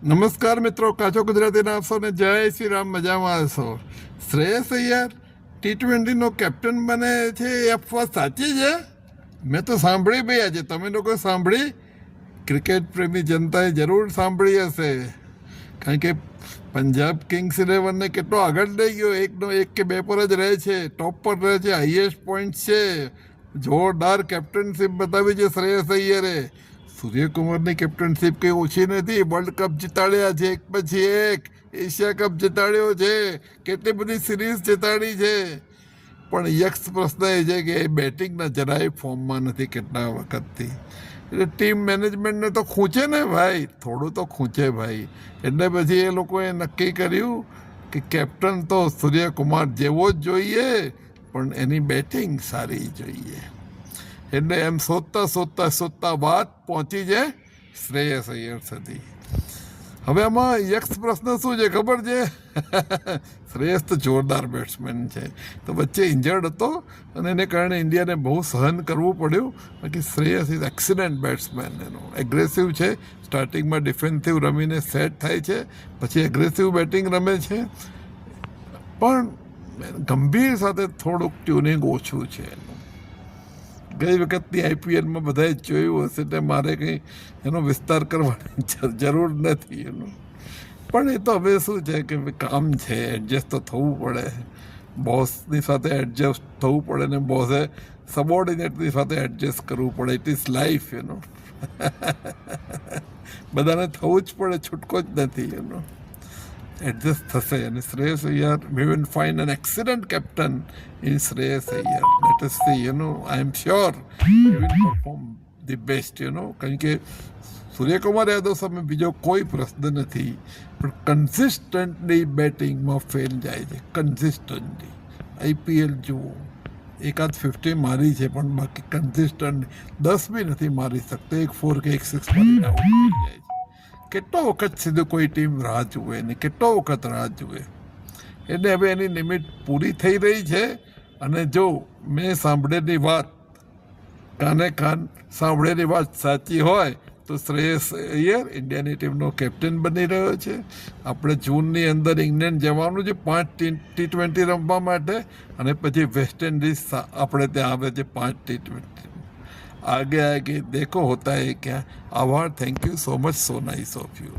નમસ્કાર મિત્રો, કાચો ગુજરાતીના આપશો ને જય શ્રી રામ. મજામાં હશો? શ્રેયસ અય્યર T20નો કેપ્ટન બને છે એ અફવા સાચી છે? મેં તો સાંભળી ભાઈ. આજે તમે લોકો સાંભળી? ક્રિકેટ પ્રેમી જનતાએ જરૂર સાંભળી હશે, કારણ કે પંજાબ કિંગ્સ 11ને કેટલો આગળ લઈ ગયો. 1 કે 2 પર જ રહે છે, ટોપ પર રહે છે, હાઈએસ્ટ પોઈન્ટ છે. જોરદાર કેપ્ટનશીપ બતાવી છે શ્રેયસ અય્યરે. સૂર્યકુમારની કેપ્ટનશીપ કંઈ ઓછી નથી. વર્લ્ડ કપ જીતાડ્યા છે, એક પછી એક. એશિયા કપ જીતાડ્યો છે, કેટલી બધી સિરીઝ જીતાડી છે. પણ યક્ષ પ્રશ્ન એ છે કે એ બેટિંગના જરાય ફોર્મમાં નથી કેટલા વખતથી. એટલે ટીમ મેનેજમેન્ટને તો ખૂંચે ને ભાઈ, થોડું તો ખૂંચે ભાઈ. એટલે પછી એ લોકોએ નક્કી કર્યું કે કેપ્ટન તો સૂર્યકુમાર જેવો જ જોઈએ, પણ એની બેટિંગ સારી જોઈએ. એટલે એમ શોધતા વાત પહોંચી છે શ્રેયસ અય્યર સુધી. હવે આમાં યક્ષ પ્રશ્ન શું છે ખબર છે? શ્રેયસ તો જોરદાર બેટ્સમેન છે, તો વચ્ચે ઇન્જર્ડ હતો અને એને કારણે ઇન્ડિયાને બહુ સહન કરવું પડ્યું. બાકી શ્રેયસ ઇઝ એક્સિલન્ટ બેટ્સમેન. એનો એગ્રેસિવ છે, સ્ટાર્ટિંગમાં ડિફેન્સિવ રમીને સેટ થાય છે, પછી એગ્રેસિવ બેટિંગ રમે છે. પણ ગંભીર સાથે થોડુંક ટ્યુનિંગ ઓછું છે એનું. ગઈ વખતની આઈપીએલમાં બધાએ જોયું હશે, એટલે મારે કંઈ એનો વિસ્તાર કરવાની જરૂર નથી એનું. પણ એ તો હવે શું છે કે કામ છે, એડજસ્ટ તો થવું પડે. બોસની સાથે એડજસ્ટ થવું પડે ને બોસે સબોર્ડિનેટની સાથે એડજસ્ટ કરવું પડે. ઇટ ઇઝ લાઈફ એનો. બધાને થવું જ પડે, છૂટકો જ નથી એનો. એડજસ્ટ થશે. અને Shreyas Iyer, we will find N excellent captain in Shreyas Iyer. Let us see, I am sure he will perform the best, કારણ કે સૂર્યકુમાર યાદવ સામે બીજો કોઈ પ્રશ્ન નથી, પણ કન્સિસ્ટન્ટલી બેટિંગમાં ફેલ જાય છે. કન્સિસ્ટન્ટલી આઈપીએલ જુઓ, એકાદ 50 મારી છે, પણ બાકી કન્સિસ્ટન્ટ 10 બી નથી મારી શકતો. એક 4 કે એક 6 મારીને આઉટ થઈ જાય છે. કેટલો વખત સીધું કોઈ ટીમ રાહ જુએ ને, કેટલો વખત રાહ જુએ. એટલે હવે એની લિમિટ પૂરી થઈ રહી છે. અને જો મેં સાંભળેલી વાત, કાને કાન સાંભળેલી વાત સાચી હોય, તો શ્રેયસ અય્યર ઇન્ડિયાની ટીમનો કેપ્ટન બની રહ્યો છે. આપણે જૂનની અંદર ઇંગ્લેન્ડ જવાનું છે 5 T20 રમવા માટે, અને પછી વેસ્ટ ઇન્ડિઝ આપણે ત્યાં આવે છે 5 T20. આગે આગે દેખો હોતા હે ક્યાં. આભાર. Thank you so much. So nice of you.